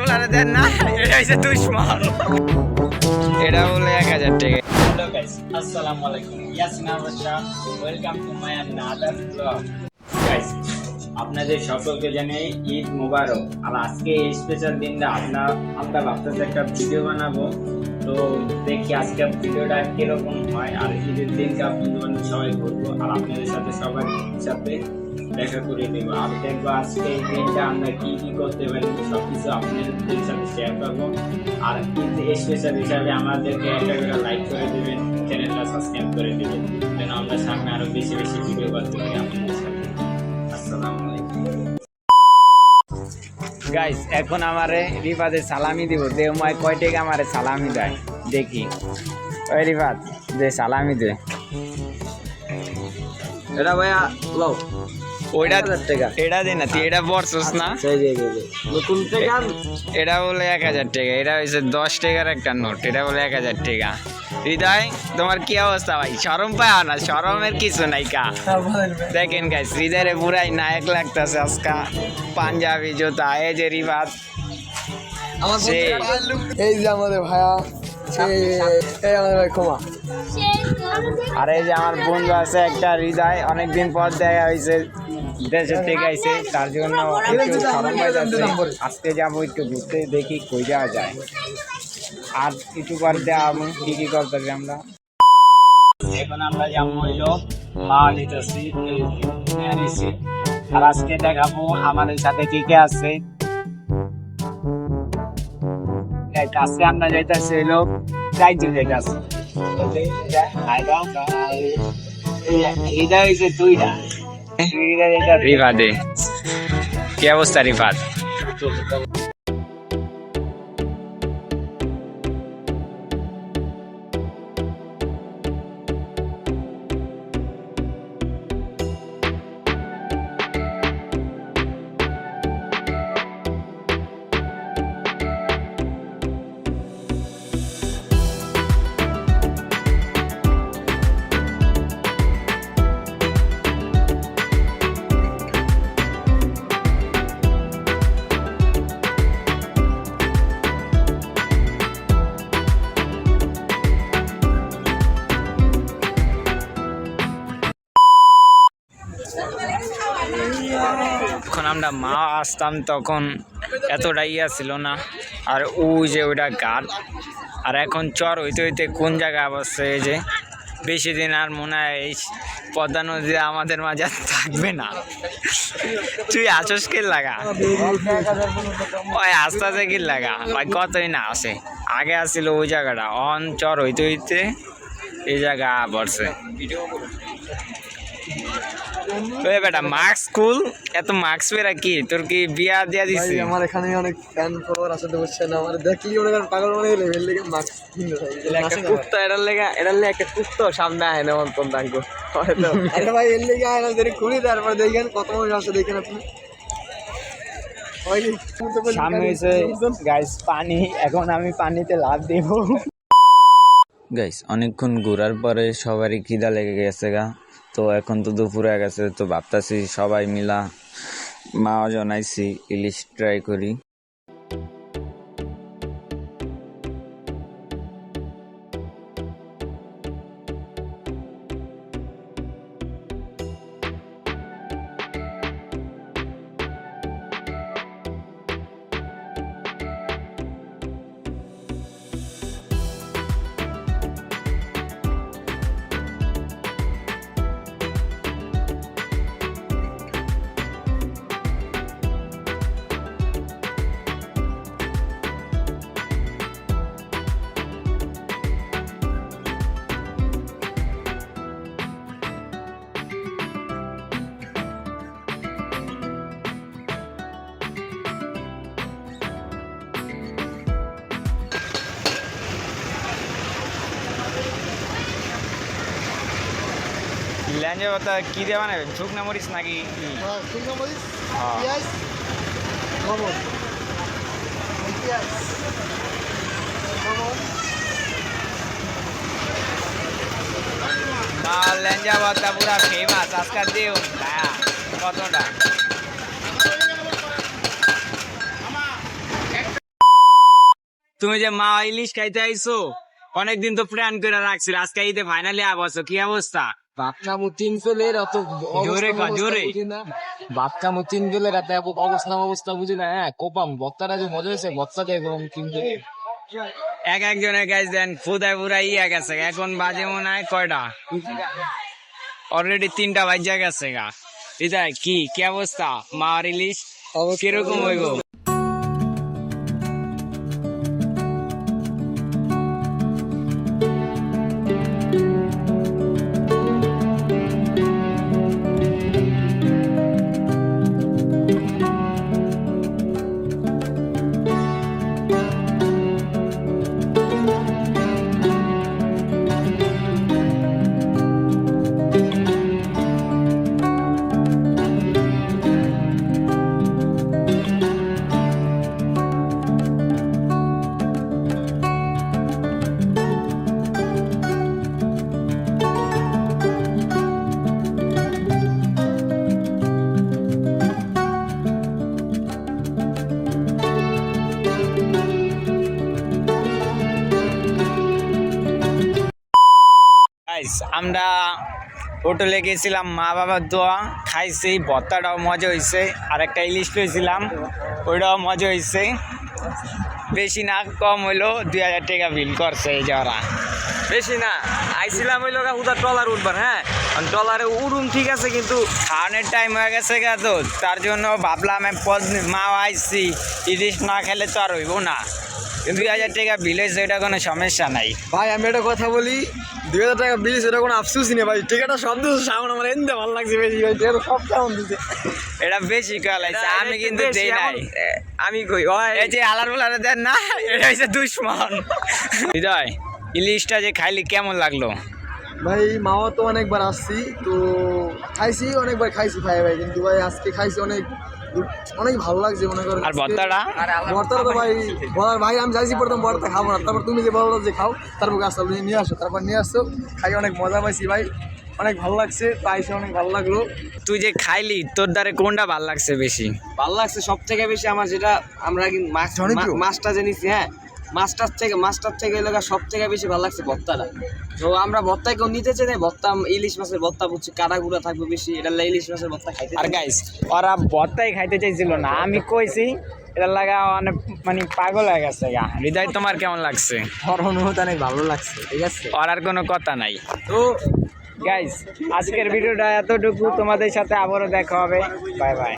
বলারে দেন না, এটা হচ্ছে দুশ্মন। এটা বলে 1000 টাকা। হ্যালো গাইস, আসসালামু আলাইকুম। Yasin Ahmad Shah, welcome to my another blog. Guys, আপনাদের সকলকে জানাই ঈদ মুবারক। আর আজকে এই স্পেশাল দিনটা আমরা ভাবতেছি একটা ভিডিও বানাবো। তো দেখি আজকে ভিডিওটা কিরকম হয়। আর ঈদের দিনটা আপনাদের সবাই করবো, আর আপনাদের সাথে সবার সাথে দেখা করে দেবো। আর দেখবো আজকে এই দিনটা আমরা কি কি করতে পারি, সবকিছু আপনাদের সাথে শেয়ার করবো। আর ঈদ স্পেশাল হিসাবে আমাদেরকে একটা করে লাইক করে দেবেন, চ্যানেলটা সাবস্ক্রাইব করে দেবেন, যেন আমরা সামনে আরো বেশি বেশি ভিডিও করতে পারি আপনাদের সাথে। আসসালামু আলাইকুম গাইস, এখন আমারে রিফাতে সালামি দিব। দেওমায় কয় টাকা আমারে সালামি দেয় দেখি। ওই রিফাত, যে সালামি দে। এটা ভাইয়া লও ওইটা এটা দে না, তুই এটা বলছিস না? নতুন টাকা এটা বলে 1000 টাকা। এটা হচ্ছে 10 টাকার একটা নোট। এটা বলে 1000 টাকা। হৃদয়, তোমার কি অবস্থা ভাই? শরম পায় না? শরমের কিছু নাই কা। দেখেন গাইস, হৃদয়ের পুরাই নায়ক লাগতেছে আজকা। পাঞ্জাবি জুতা, এই যে রিফাত, এই যে আমাদের ভাইয়া, এই আমাদের ভাই ক্ষমা। আর এই যে আমার বন্ধু আছে একটা হৃদয়, অনেকদিন পর দেখা হয়েছে, দেশের থেকে আইছে, তার জন্য একটু শরম পাইতেছে। আজকে যাবো একটু ঘুরতে, দেখি কই যাওয়া যায়। আর একটু পর দেওয়া কি কি করতে হবে আমরা। এখন আমরা যেমন হইলো মা নিতেছি। আর আজকে দেখাবো আমাদের সাথে কি কে আছে। আজকে আমরা যাইতেছি হইলো চাইতে যাইতেছি। এটা হয়েছে দুইটা। রিফাতে কি অবস্থা রিফাত? যখন আমরা মা আসতাম তখন এতটা ইয়া ছিল না। আর ওই যে ওইটা ঘাট, আর এখন চর হইতে হইতে কোন জায়গায় অবস্থা। এই যে বেশি দিন আর মনে হয় এই পদ্মা নদী আমাদের মাঝে থাকবে না। তুই আসস কি লাগা, ওই আস্তে আস্তে কি লাগা ভাই, কতই না আসে। আগে আসছিল ওই জায়গাটা, অন চর হইতে হইতে এই জায়গা পড়ছে। ওই বেটা মাস্ক খুল, এত মাস্ক বেরা কি তোর কি বিয়া দিয়া দিছি? আমার এখানে অনেক ফ্যান ফলোয়ার আছে, তো বুঝছেন, আমার দেখলি অনেক পাগল মনে হলে এর লেগে মাস্ক কিনতে চাই। একটা কুত্তা, এটার লেগে একটা কুত্তা সামনে আয় না অন্তন তাঙ্গো। আরে ভাই, এর লেগে আয়না যদি খুলি, তারপর দেখেন কত মানুষ আছে, দেখেন আপনি। সামনে হয়েছে গাইস পানি, এখন আমি পানিতে লাফ দিব। গাইস, অনেকক্ষণ ঘোরার পরে সবারই খিদা লেগে গেছে গা। তো এখন তো দুপুর হয়ে গেছে, তো ভাবতাছি সবাই মিলা মা জানাইছি ইলিশ ট্রাই করি। ল্যাঞ্জে কথা কি দিয়ে বানাবেন? শুকনা মরিচ নাকি? শুকনো মরিচ, হ্যাঁ। পেঁয়াজ, লবণ, পেঁয়াজ, লবণ। ল্যাঞ্জা ভর্তা পুরা ফেমাস। আজকাল দিও ভাইয়া কতটা তুমি যে মা ইলিশ খাইতে আইছো অনেকদিন তো প্ল্যান করে রাখছিল, আজকে ঈদে ফাইনালি আবছো, কি অবস্থা? বাপকামু তিন ফেলের অত জোরে কর, জোরে। বাপকামু তিন ফেলের এত অবস্থা বুঝি না। হ্যাঁ কোপাম ভত্তাটা যে মজা হয়েছে, ভত্তা দিয়ে কিন্তু এক একজনের গাছ দেন ফুদায় পুরা ইয়া গেছে, এখন বাজে মনে হয় কয়টা, অলরেডি 3টা বাজে গেছে গা। হৃদয় কি অবস্থা? মা ইলিশ কিরকম হইব? আমরা হোটেলে গেছিলাম, মা বাবার দোয়া খাইছি, ভর্তাটাও মজা হয়েছে, আর একটা ইলিশ পেয়েছিলাম, ওইটাও মজা হয়েছে। বেশি না কম হইলো 2000 টাকা বিল করছে এই যারা। বেশি না আইছিলাম ওই লোক উদার ট্রলার উঠবার। হ্যাঁ ট্রলারে উড়ুম ঠিক আছে, কিন্তু খাওয়ানোর টাইম হয়ে গেছে গা, তো তার জন্য ভাবলাম মা আইসি, ইলিশ না খেলে তো আর হইব না। 2000 টাকা বিল হয়েছে, এটা কোনো সমস্যা নাই। ভাই আমি একটা কথা বলি, 2000 টাকা বিল সেটা কোনো আফসোসই নেই ভাই। টিকিটটা সব দিচ্ছে সামনে, আমার এনতে ভালো লাগছে বেশি ভাই, টিকিট সব কেমন দিচ্ছে। এটা বেশি কালাইছে, আমি কিন্তু দেই নাই। আমি কই এই যে আলার বলারে দেন না, এটা হচ্ছে দুশ্মন। হৃদয় ইলিশটা যে খাইলি কেমন লাগলো? ভাই মাও তো অনেকবার আসছি, তো খাইছি অনেকবার খাইছি ভাই ভাই, কিন্তু ভাই আজকে খাইছি অনেক ভালো লাগছে মনে করেন। আর ভর্তাটা তো ভাই বলার ভাই, আমি চাইছি প্রথম ভর্তা খাবো না, তারপর তুমি যে বলো যে খাও, তারপর গাছ নিয়ে আসো, তারপর নিয়ে আসছো, খাই অনেক মজা পাইছি ভাই, অনেক ভালো লাগছে, পাইছে অনেক ভালো লাগলো। তুই যে খাইলি তোর দ্বারে কোনটা ভালো লাগছে বেশি? ভালো লাগছে সব থেকে বেশি আমার যেটা আমরা মাছটা জেনেছি। হ্যাঁ মাছটার থেকে এলাকা সব থেকে বেশি ভালো লাগছে ভর্তাটা। তো আমরা ভর্তা কেউ নিতে চাই না, ভর্তা ইলিশ মাছের ভর্তা বুঝছি কাটা গুঁড়া থাকবে বেশি, এটা ইলিশ মাছের ভর্তা খাইতে। আর গাইস ওরা ভর্তাই খাইতে চাইছিল না, আমি কইছি এটা লাগা অনেক মানে পাগল হয়ে গেছে গা। হৃদয় তোমার কেমন লাগছে? আমার অনুভূতি অনেক ভালো লাগছে, ঠিক আছে। আর আর কোনো কথা নাই। তো গাইস আজকের ভিডিওটা এতটুকু, তোমাদের সাথে আবারও দেখা হবে, বাই বাই।